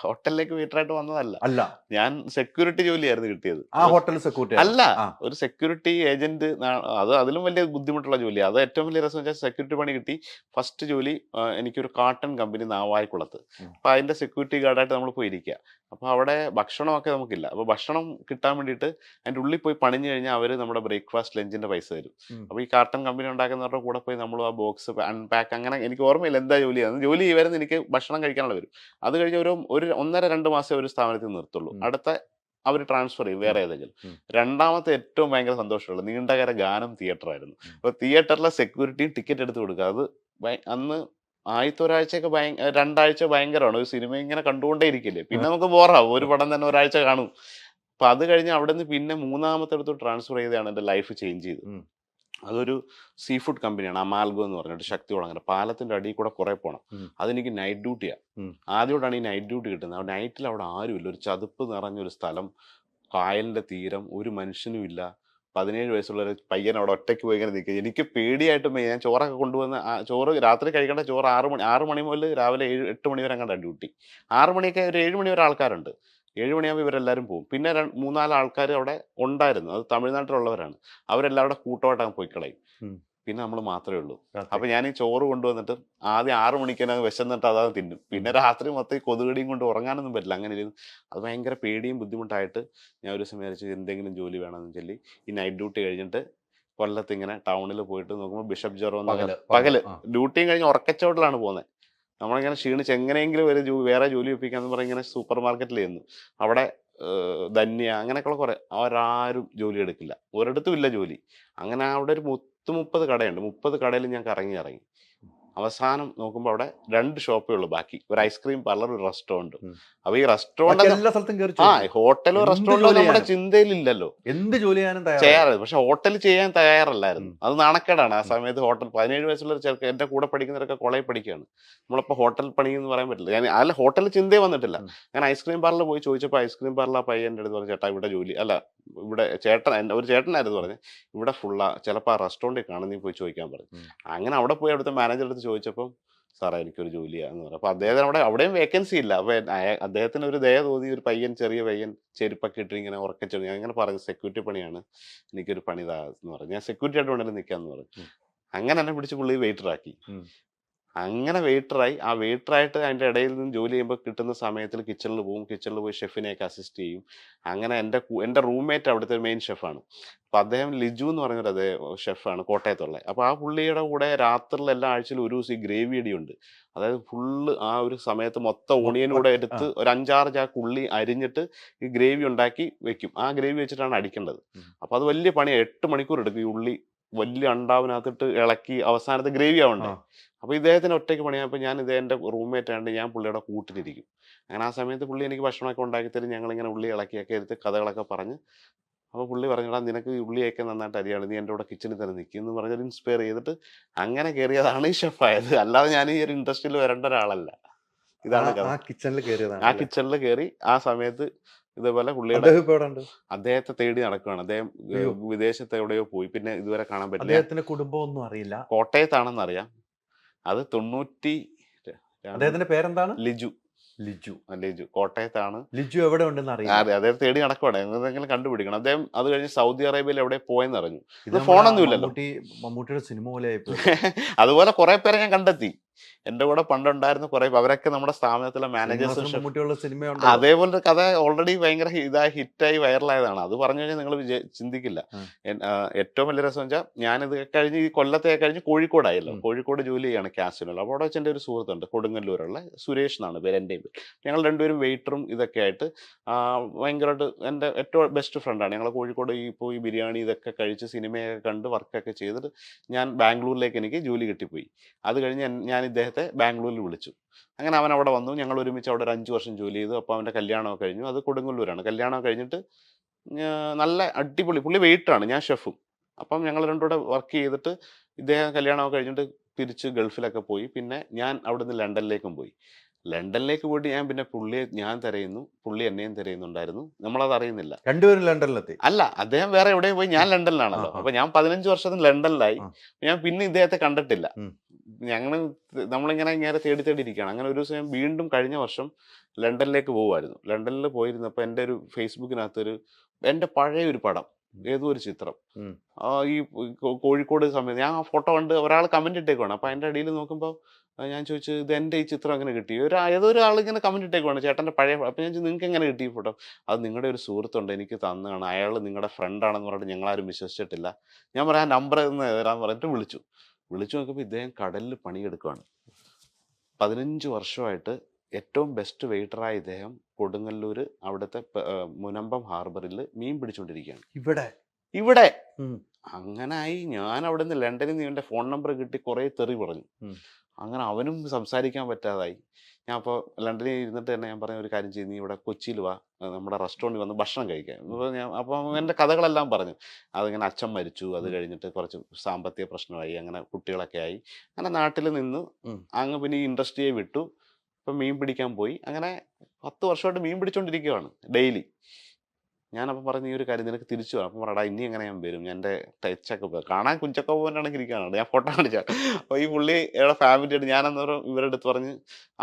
ഹോട്ടലിലേക്ക് വെയിറ്ററായിട്ട് വന്നതല്ല. അല്ല, ഞാൻ സെക്യൂരിറ്റി ജോലിയായിരുന്നു കിട്ടിയത്. ആ ഹോട്ടൽ സെക്യൂരിറ്റി അല്ല, ഒരു സെക്യൂരിറ്റി ഏജന്റ്. അതിലും വലിയ ബുദ്ധിമുട്ടുള്ള ജോലിയാണ്. അത് ഏറ്റവും വലിയ രസം വെച്ചാൽ സെക്യൂരിറ്റി പണി കിട്ടി. ഫസ്റ്റ് ജോലി എനിക്കൊരു കാട്ടൺ കമ്പനി നാവായിക്കുളത്ത്. അപ്പൊ അതിന്റെ സെക്യൂരിറ്റി ഗാർഡായിട്ട് നമ്മൾ പോയിരിക്കുക. അപ്പൊ അവിടെ ഭക്ഷണമൊക്കെ നമുക്കില്ല. അപ്പൊ ഭക്ഷണം കിട്ടാൻ വേണ്ടിയിട്ട് അതിന്റെ ഉള്ളിൽ പോയി പണിഞ്ഞു കഴിഞ്ഞാൽ അവര് നമ്മുടെ ബ്രേക്ക്ഫാസ്റ്റ് ലഞ്ചിന്റെ പൈസ തരും. അപ്പൊ ഈ കാട്ടൺ കമ്പനി ഉണ്ടാക്കുന്നവരുടെ കൂടെ പോയി നമ്മൾ ആ ബോക്സ് അൺപാക്ക്, അങ്ങനെ എനിക്ക് ഓർമ്മയില്ല എന്താ ജോലിയാണ്. ജോലി വരുന്ന എനിക്ക് ഭക്ഷണം കഴിക്കാനുള്ള വരും. അത് കഴിഞ്ഞ് ഒരു 1.5-2 മാസം ഒരു സ്ഥാപനത്തിൽ നിർത്തുള്ളൂ. അടുത്ത അവർ ട്രാൻസ്ഫർ ചെയ്യും വേറെ ഏതെങ്കിലും. രണ്ടാമത്തെ ഏറ്റവും ഭയങ്കര സന്തോഷമുള്ളത് നീണ്ടകര ഗാനം തിയേറ്റർ ആയിരുന്നു. അപ്പൊ തിയേറ്ററിലെ സെക്യൂരിറ്റിയും ടിക്കറ്റ് എടുത്ത് കൊടുക്കുക. അത് അന്ന് ആദ്യത്തെ ഒരാഴ്ചയൊക്കെ 2 ആഴ്ച ഭയങ്കരമാണ്. ഒരു സിനിമ ഇങ്ങനെ കണ്ടുകൊണ്ടേ ഇരിക്കില്ലേ, പിന്നെ നമുക്ക് ബോറാവും. ഒരു പടം തന്നെ ഒരാഴ്ച കാണും. അപ്പൊ അത് കഴിഞ്ഞ് അവിടെ നിന്ന് പിന്നെ 3ാമത്തെ അടുത്ത് ട്രാൻസ്ഫർ ചെയ്താണ് എൻ്റെ ലൈഫ് ചേഞ്ച് ചെയ്തത്. അതൊരു സീ ഫുഡ് കമ്പനിയാണ്, അമാൽഗോ എന്ന് പറഞ്ഞിട്ട്, ശക്തികുളങ്ങര പാലത്തിന്റെ അടിയിൽ കൂടെ കുറെ പോകണം. അതെനിക്ക് നൈറ്റ് ഡ്യൂട്ടിയാണ്. ആദ്യമായിട്ടാണ് ഈ നൈറ്റ് ഡ്യൂട്ടി കിട്ടുന്നത്. നൈറ്റിൽ അവിടെ ആരുമില്ല, ഒരു ചതുപ്പ് നിറഞ്ഞൊരു സ്ഥലം, കായലിന്റെ തീരം, ഒരു മനുഷ്യനും ഇല്ല. 17 വയസ്സുള്ള ഒരു പയ്യൻ അവിടെ ഒറ്റയ്ക്ക് പോയി ഇങ്ങനെ നിൽക്കുക. എനിക്ക് പേടിയായിട്ടും ഞാൻ ചോറൊക്കെ കൊണ്ടുവന്ന് ചോറ് രാത്രി കഴിക്കേണ്ട ചോറ് 6 മണി മുതൽ രാവിലെ 8 മണി വരെ അങ്ങോട്ടാണ് ഡ്യൂട്ടി. 6 മണിയൊക്കെ ഒരു 7 മണി വരെ ആൾക്കാരുണ്ട്. 7 മണിയാകുമ്പോൾ ഇവരെല്ലാവരും പോകും. പിന്നെ 3-4 ആൾക്കാർ അവിടെ ഉണ്ടായിരുന്നു, അത് തമിഴ്നാട്ടിലുള്ളവരാണ്. അവരെല്ലാം അവിടെ കൂട്ടമായിട്ട് പോയി കളയും. പിന്നെ നമ്മൾ മാത്രമേ ഉള്ളൂ. അപ്പൊ ഞാൻ ഈ ചോറ് കൊണ്ടുവന്നിട്ട് ആദ്യം 6 മണിക്ക് തന്നെ വിശന്നിട്ട് അതാ തിന്നും. പിന്നെ രാത്രി മൊത്തം ഈ കൊതുകടിയും കൊണ്ട് ഉറങ്ങാനൊന്നും പറ്റില്ല. അങ്ങനെ ഇരുന്ന് അത് ഭയങ്കര പേടിയും ബുദ്ധിമുട്ടായിട്ട് ഞാൻ ഒരു സമയം വിചാരിച്ചു എന്തെങ്കിലും ജോലി വേണമെന്ന് ചൊല്ലി ഈ നൈറ്റ് ഡ്യൂട്ടി കഴിഞ്ഞിട്ട് കൊല്ലത്ത് ഇങ്ങനെ ടൗണിൽ പോയിട്ട് നോക്കുമ്പോൾ ബിഷപ്പ് ജെറോ പകല് ഡ്യൂട്ടിയും കഴിഞ്ഞ് ഉറക്കച്ചോട്ടിലാണ് പോകുന്നത്. നമ്മളിങ്ങനെ ക്ഷീണിച്ച് എങ്ങനെയെങ്കിലും വേറെ ജോലി ഒപ്പിക്കാന്ന് പറഞ്ഞ് ഇങ്ങനെ സൂപ്പർ മാർക്കറ്റിൽ ചെന്നു. അവിടെ ധന്യ അങ്ങനെയൊക്കെയുള്ള കുറെ, അവരാരും ജോലി എടുക്കില്ല, ഒരിടത്തും ഇല്ല ജോലി. അങ്ങനെ അവിടെ ഒരു 30 കടയുണ്ട്. 30 കടയിൽ ഞാൻ കറങ്ങി അവസാനം നോക്കുമ്പോൾ അവിടെ 2 ഷോപ്പേ ഉള്ളൂ ബാക്കി. ഒരു ഐസ്ക്രീം പാർലർ, ഒരു റെസ്റ്റോറന്റ്. അപ്പൊ ഈ റെസ്റ്റോറന്റ് ഹോട്ടലോ റെസ്റ്റോറന്റോ നമ്മുടെ ചിന്തയിലില്ലല്ലോ. എന്ത് ജോലി ചെയ്യാറ്. പക്ഷെ ഹോട്ടൽ ചെയ്യാൻ തയ്യാറല്ലായിരുന്നു. അത് നാണക്കേടാണ്. ആ സമയത്ത് ഹോട്ടൽ 17 വയസ്സുള്ള ചെറുക്കൻ, എന്റെ കൂടെ പഠിക്കുന്നവരൊക്കെ കോളേജ് പഠിക്കുകയാണ്. നമ്മളിപ്പോ ഹോട്ടൽ പണി എന്ന് പറയാൻ പറ്റില്ല. ഞാൻ അല്ല ഹോട്ടലിൽ ചിന്തയെ വന്നിട്ടില്ല. ഞാൻ ഐസ്ക്രീം പാർലറിൽ പോയി ചോദിച്ചപ്പോൾ ഐസ്ക്രീം പാർലർ ആ പയ്യന്റെ അടുത്ത് പറഞ്ഞു, ചേട്ടാ ഇവിടെ ജോലി അല്ല, ഇവിടെ ഒരു ചേട്ടനായിരുന്നു പറഞ്ഞു, ഇവിടെ ഫുള്ളാ, ചിലപ്പോൾ ആ റെസ്റ്റോറൻറ്റിൽ കാണും, നീ പോയി ചോദിക്കാൻ പറഞ്ഞു. അങ്ങനെ അവിടെ പോയി അവിടുത്തെ മാനേജർ അടുത്ത് ചോദിച്ചപ്പോൾ സാറേ എനിക്കൊരു ജോലിയാന്ന് പറഞ്ഞു. അപ്പൊ അദ്ദേഹത്തിന് അവിടെയും വേക്കൻസി ഇല്ല. അപ്പൊ അദ്ദേഹത്തിന് ഒരു ദയ തോന്നി, ഒരു ചെറിയ പയ്യൻ ചെരുപ്പൊക്കെ ഇട്ട് ഇങ്ങനെ ഉറക്കച്ചെടി, ഞാൻ ഇങ്ങനെ പറഞ്ഞു സെക്യൂരിറ്റി പണിയാണ്, എനിക്കൊരു പണി എന്ന് പറഞ്ഞു. ഞാൻ സെക്യൂരിറ്റി ആയിട്ട് വേണമെങ്കിൽ നിൽക്കാന്ന് പറഞ്ഞു. അങ്ങനെ എന്നെ പിടിച്ച് പുള്ളി വെയിറ്ററാക്കി. അങ്ങനെ വെയിറ്ററായി. ആ വെയിറ്ററായിട്ട് അതിൻ്റെ ഇടയിൽ നിന്ന് ജോലി ചെയ്യുമ്പോൾ കിട്ടുന്ന സമയത്തിൽ കിച്ചണിൽ പോകും. കിച്ചണിൽ പോയി ഷെഫിനെയൊക്കെ അസിസ്റ്റ് ചെയ്യും. അങ്ങനെ എൻ്റെ റൂംമേറ്റ് അവിടുത്തെ മെയിൻ ഷെഫാണ്. അപ്പം അദ്ദേഹം ലിജു എന്ന് പറഞ്ഞൊരു അതേ ഷെഫാണ്, കോട്ടയത്തുള്ള. അപ്പോൾ ആ പുള്ളിയുടെ കൂടെ രാത്രിയിൽ എല്ലാ ആഴ്ചയിലും ഒരു ദിവസം ഈ ഗ്രേവി അടിയുണ്ട്. അതായത് ഫുള്ള് ആ ഒരു സമയത്ത് മൊത്തം ഓണിയനും കൂടെ എടുത്ത് ഒരു 5-6 ചാക്ക് ഉള്ളി അരിഞ്ഞിട്ട് ഈ ഗ്രേവി ഉണ്ടാക്കി വെക്കും. ആ ഗ്രേവി വെച്ചിട്ടാണ് അടിക്കേണ്ടത്. അപ്പോൾ അത് വലിയ പണിയാണ്. 8 മണിക്കൂർ എടുക്കും ഈ ഉള്ളി വലിയ അണ്ടാവിനകത്തിട്ട് ഇളക്കി അവസാനത്തെ ഗ്രേവി ആവണ്ടേ. അപ്പോൾ ഇദ്ദേഹത്തിന് ഒറ്റയ്ക്ക് പണിയായപ്പോൾ ഞാൻ എൻ്റെ റൂംമേറ്റ് ആയതുകൊണ്ട് ഞാൻ പുള്ളിയുടെ കൂട്ടിലിരിക്കും. അങ്ങനെ ആ സമയത്ത് പുള്ളി എനിക്ക് ഭക്ഷണമൊക്കെ ഉണ്ടാക്കി തരും. ഞങ്ങളിങ്ങനെ ഉള്ളി ഇളക്കിയൊക്കെ എടുത്ത് കഥകളൊക്കെ പറഞ്ഞ്, അപ്പോൾ പുള്ളി പറഞ്ഞാൽ നിനക്ക് ഉള്ളിയൊക്കെ നന്നായിട്ട് അറിയാണ്, നീ എൻ്റെ കൂടെ കിച്ചണിൽ തന്നെ നിൽക്കും എന്ന് പറഞ്ഞൊരു ഇൻസ്പയർ ചെയ്തിട്ട് അങ്ങനെ കയറിയതാണ് ഈ ഷെഫായത്. അല്ലാതെ ഞാൻ ഈ ഒരു ഇൻഡസ്ട്രിയിൽ വരേണ്ട ഒരാളല്ല. ഇതാണ് ആ കിച്ചണിൽ കയറി. ആ സമയത്ത് ഇതേപോലെ പുള്ളിയുടെ അദ്ദേഹത്തെ തേടി നടക്കുകയാണ്. അദ്ദേഹം വിദേശത്ത് എവിടെയോ പോയി, പിന്നെ ഇതുവരെ കാണാൻ പറ്റില്ല. അദ്ദേഹത്തിന്റെ കുടുംബം ഒന്നും അറിയില്ല. കോട്ടയത്താണെന്ന് അറിയാം. അത് 90. അദ്ദേഹത്തിന്റെ പേരെന്താണ്? ലിജു. കോട്ടയത്താണ്. ലിജു എവിടെ ഉണ്ടെന്ന് അറിയാം. അതെ, അദ്ദേഹം തേടി നടക്കുവാണ്, എന്തെങ്കിലും കണ്ടുപിടിക്കണം. അദ്ദേഹം അത് കഴിഞ്ഞ് സൗദി അറേബ്യയിൽ എവിടെ പോയെന്ന് അറിഞ്ഞു. ഇത് ഫോണൊന്നും ഇല്ലല്ലോ. മമ്മൂട്ടിയുടെ സിനിമ പോലെ അതുപോലെ കുറെ പേരെ ഞാൻ കണ്ടെത്തി. എന്റെ കൂടെ പണ്ടുണ്ടായിരുന്ന കുറെ, അവരൊക്കെ നമ്മുടെ സ്ഥാപനത്തിലെ മാനേജേഴ്സ്. അതേപോലെ കഥ ഓൾറെഡി ഭയങ്കര ഹിറ്റായി വൈറലായതാണ്. അത് പറഞ്ഞു കഴിഞ്ഞാൽ നിങ്ങൾ ചിന്തിക്കില്ല. ഏറ്റവും വലിയ രസം വെച്ചാൽ ഞാനിത് കഴിഞ്ഞ് ഈ കൊല്ലത്തെ കഴിഞ്ഞ് കോഴിക്കോടായല്ലോ. കോഴിക്കോട് ജോലി ചെയ്യാണ് കാസിനോ. അപ്പോൾ അവിടെ വെച്ച് എൻ്റെ ഒരു സുഹൃത്തുണ്ട്, കൊടുങ്ങല്ലൂരുള്ള സുരേഷ് എന്നാണ് പേര്. എൻ്റെ ഞങ്ങൾ രണ്ടുപേരും വെയിറ്ററും ഇതൊക്കെ ആയിട്ട് ഭയങ്കരമായിട്ട് എൻ്റെ ഏറ്റവും ബെസ്റ്റ് ഫ്രണ്ടാണ്. ഞങ്ങൾ കോഴിക്കോട് പോയി ബിരിയാണി ഇതൊക്കെ കഴിച്ച് സിനിമയൊക്കെ കണ്ട് വർക്കൊക്കെ ചെയ്തിട്ട് ഞാൻ ബാംഗ്ലൂരിലേക്ക് എനിക്ക് ജോലി കിട്ടിപ്പോയി. അത് കഴിഞ്ഞ് ഞാൻ ഇദ്ദേഹത്തെ ബാംഗ്ലൂരിൽ വിളിച്ചു. അങ്ങനെ അവൻ അവിടെ വന്നു. ഞങ്ങൾ ഒരുമിച്ച് അവിടെ ഒരു 5 വർഷം ജോലി ചെയ്തു. അപ്പോൾ അവൻ്റെ കല്യാണമൊക്കെ കഴിഞ്ഞു. അത് കൊടുങ്ങല്ലൂരാണ്. കല്യാണമൊക്കെ കഴിഞ്ഞിട്ട് നല്ല അടിപൊളി, പുള്ളി വെയിറ്ററാണ്, ഞാൻ ഷെഫും. അപ്പം ഞങ്ങൾ രണ്ടുകൂടെ വർക്ക് ചെയ്തിട്ട് ഇദ്ദേഹം കല്യാണമൊക്കെ കഴിഞ്ഞിട്ട് തിരിച്ച് ഗൾഫിലൊക്കെ പോയി. പിന്നെ ഞാൻ അവിടുന്ന് ലണ്ടനിലേക്കും പോയി. ലണ്ടനിലേക്ക് പോയിട്ട് ഞാൻ പിന്നെ പുള്ളിയെ ഞാൻ തിരയുന്നു, പുള്ളി എന്നെയും തിരയുന്നുണ്ടായിരുന്നു. നമ്മളത് അറിയുന്നില്ല. രണ്ടുപേരും ലണ്ടനിലെത്തി. അല്ല, അദ്ദേഹം വേറെ എവിടെയും പോയി, ഞാൻ ലണ്ടനിലാണല്ലോ. അപ്പൊ ഞാൻ 15 വർഷത്തിന് ലണ്ടനിലായി. ഞാൻ പിന്നെ ഇദ്ദേഹത്തെ കണ്ടിട്ടില്ല. ഞങ്ങൾ നമ്മളിങ്ങനെ ഇങ്ങനെ തേടി തേടി ഇരിക്കുകയാണ്. അങ്ങനെ ഒരു ദിവസം ഞാൻ വീണ്ടും കഴിഞ്ഞ വർഷം ലണ്ടനിലേക്ക് പോകുമായിരുന്നു. ലണ്ടനിൽ പോയിരുന്നപ്പോൾ എൻ്റെ ഒരു ഫേസ്ബുക്കിനകത്തൊരു എൻ്റെ പഴയ ഒരു പടം, ഏതോ ഒരു ചിത്രം, ഉം. ഈ കോഴിക്കോട് സമയത്ത് ഞാൻ ആ ഫോട്ടോ കണ്ട് ഒരാൾ കമന്റ് ഇട്ടേക്കുവാണ്. അപ്പൊ അതിന്റെ അടിയിൽ നോക്കുമ്പോൾ ഞാൻ ചോദിച്ചു, ഇത് എൻ്റെ ഈ ചിത്രം എങ്ങനെ കിട്ടി? ഏതോ ഒരാൾ ഇങ്ങനെ കമന്റ് ഇട്ടേക്കുവാണ്, ചേട്ടൻ്റെ പഴയ. അപ്പൊ ഞാൻ ചോദിച്ചു, നിങ്ങൾക്ക് എങ്ങനെ കിട്ടി ഈ ഫോട്ടോ? അത് നിങ്ങളുടെ ഒരു സുഹൃത്തുണ്ട് എനിക്ക് തന്നതാണ്, അയാൾ നിങ്ങളുടെ ഫ്രണ്ട് ആണെന്ന് പറഞ്ഞിട്ട് ഞങ്ങളാരും വിശ്വസിച്ചിട്ടില്ല. ഞാൻ പറയാം നമ്പർ തരാന്ന് പറഞ്ഞിട്ട് വിളിച്ചു നോക്കുമ്പോൾ ഇദ്ദേഹം കടലിൽ പണിയെടുക്കുകയാണ്. 15 വർഷമായിട്ട് ഏറ്റവും ബെസ്റ്റ് വെയിറ്ററായ ഇദ്ദേഹം കൊടുങ്ങല്ലൂര് അവിടുത്തെ മുനമ്പം ഹാർബറിൽ മീൻ പിടിച്ചുകൊണ്ടിരിക്കുകയാണ്. ഇവിടെ ഉം. അങ്ങനായി ഞാൻ അവിടെ നിന്ന് ലണ്ടനിൽ നിന്ന് ഇവൻ്റെ ഫോൺ നമ്പർ കിട്ടി, കുറേ തെറി പറഞ്ഞു. ഉം. അങ്ങനെ അവനും സംസാരിക്കാൻ പറ്റാതായി. ഞാൻ അപ്പോൾ ലണ്ടനിൽ ഇരുന്നിട്ട് തന്നെ ഞാൻ പറഞ്ഞ ഒരു കാര്യം ചെയ്ത്, നീ ഇവിടെ കൊച്ചിയിൽ വാ, നമ്മുടെ റെസ്റ്റോറൻറ്റിൽ വന്ന് ഭക്ഷണം കഴിക്കാൻ. അപ്പോൾ എൻ്റെ കഥകളെല്ലാം പറഞ്ഞു. അതിങ്ങനെ അച്ഛൻ മരിച്ചു, അത് കഴിഞ്ഞിട്ട് കുറച്ച് സാമ്പത്തിക പ്രശ്നമായി, അങ്ങനെ കുട്ടികളൊക്കെ ആയി, അങ്ങനെ നാട്ടിൽ നിന്ന് അങ്ങ് പിന്നെ ഈ ഇൻഡസ്ട്രിയെ വിട്ടു. ഇപ്പം മീൻ പിടിക്കാൻ പോയി. അങ്ങനെ 10 വർഷമായിട്ട് മീൻ പിടിച്ചുകൊണ്ടിരിക്കുകയാണ് ഡെയിലി. ഞാനപ്പോൾ പറഞ്ഞു, ഈ ഒരു കാര്യം നിനക്ക് തിരിച്ചു വരാം. അപ്പം പറയടാ, ഇനി എങ്ങനെ ഞാൻ വരും, എൻ്റെ ടച്ചൊക്കെ പോയി കാണാൻ കുഞ്ചൊക്കെ പോകാനാണെങ്കിൽ ഇരിക്കാനാണ്, ഞാൻ ഫോട്ടോ കാണിച്ചാൽ. അപ്പോൾ ഈ പുള്ളിയുടെ ഫാമിലിയായിട്ട് ഞാൻ അന്നേരം ഇവരുടെ അടുത്ത് പറഞ്ഞ്,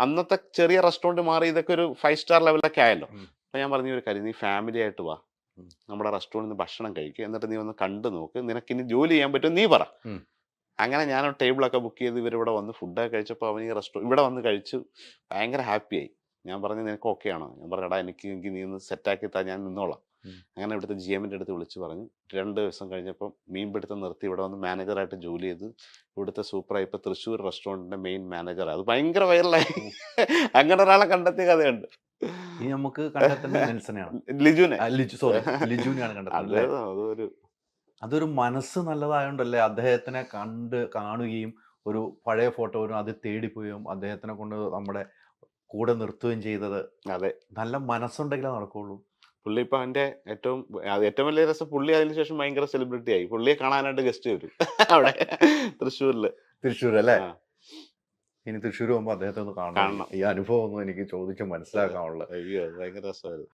അന്നത്തെ ചെറിയ റെസ്റ്റോറൻറ്റ് മാറി ഇതൊക്കെ ഒരു 5 സ്റ്റാർ ലെവലൊക്കെ ആയല്ലോ. അപ്പോൾ ഞാൻ പറഞ്ഞു, ഈ ഒരു കാര്യം, നീ ഫാമിലി ആയിട്ട് വാ, നമ്മുടെ റെസ്റ്റോറൻറ്റിൽ നിന്ന് ഭക്ഷണം കഴിക്കുക, എന്നിട്ട് നീ ഒന്ന് കണ്ടു നോക്ക്, നിനക്കിനി ജോലി ചെയ്യാൻ പറ്റും നീ പറ. അങ്ങനെ ഞാൻ ടേബിളൊക്കെ ബുക്ക് ചെയ്ത് ഇവരിവിടെ വന്ന് ഫുഡൊക്കെ കഴിച്ചപ്പോൾ അവൻ ഈ ഇവിടെ വന്ന് കഴിച്ചു, ഭയങ്കര ഹാപ്പിയായി. ഞാൻ പറഞ്ഞു, നിനക്ക് ഓക്കെ ആണോ? ഞാൻ പറഞ്ഞടാ, എനിക്ക് നീ ഒന്ന് സെറ്റാക്കി താ, ഞാൻ നിന്നോളാം. അങ്ങനെ ഇവിടുത്തെ GM-ൻ്റെ അടുത്ത് വിളിച്ച് പറഞ്ഞു. 2 ദിവസം കഴിഞ്ഞപ്പോൾ മീൻ പിടുത്തം നിർത്തി ഇവിടെ വന്ന് മാനേജറായിട്ട് ജോലി ചെയ്ത് ഇവിടുത്തെ സൂപ്പറായി. ഇപ്പോൾ തൃശ്ശൂർ റെസ്റ്റോറൻറ്റിൻ്റെ മെയിൻ മാനേജറാണ്. അത് ഭയങ്കര വൈറലായി. അങ്ങനെ ഒരാളെ കണ്ടെത്തിയ കഥയുണ്ട്. ഈ നമുക്ക് കണ്ടെത്തേണ്ട നെൽസനെയാണ്. ലിജുവിനെയാണ് കണ്ടെത്തുന്നത്. അതൊരു മനസ്സ് നല്ലതായോണ്ടല്ലേ അദ്ദേഹത്തിനെ കാണുകയും ഒരു പഴയ ഫോട്ടോ വരും അത് തേടിപ്പോയും അദ്ദേഹത്തിനെ കൊണ്ട് നമ്മുടെ കൂടെ നിർത്തുകയും ചെയ്തത്. അതെ, നല്ല മനസ്സുണ്ടെങ്കിലേ നടക്കുള്ളൂ. പുള്ളി ഇപ്പൊ അതിന്റെ ഏറ്റവും വലിയ രസം, പുള്ളി അതിനുശേഷം ഭയങ്കര സെലിബ്രിറ്റി ആയി. പുള്ളിയെ കാണാനായിട്ട് ഗസ്റ്റ് വരും അവിടെ തൃശ്ശൂർ അല്ലേ? ഇനി തൃശ്ശൂർ പോകുമ്പോ അദ്ദേഹത്തെ ഒന്ന് കാണണം. ഈ അനുഭവം ഒന്നും എനിക്ക് ചോദിച്ച് മനസ്സിലാക്കാനുള്ളത്. അയ്യോ, ഭയങ്കര രസമായിരുന്നു.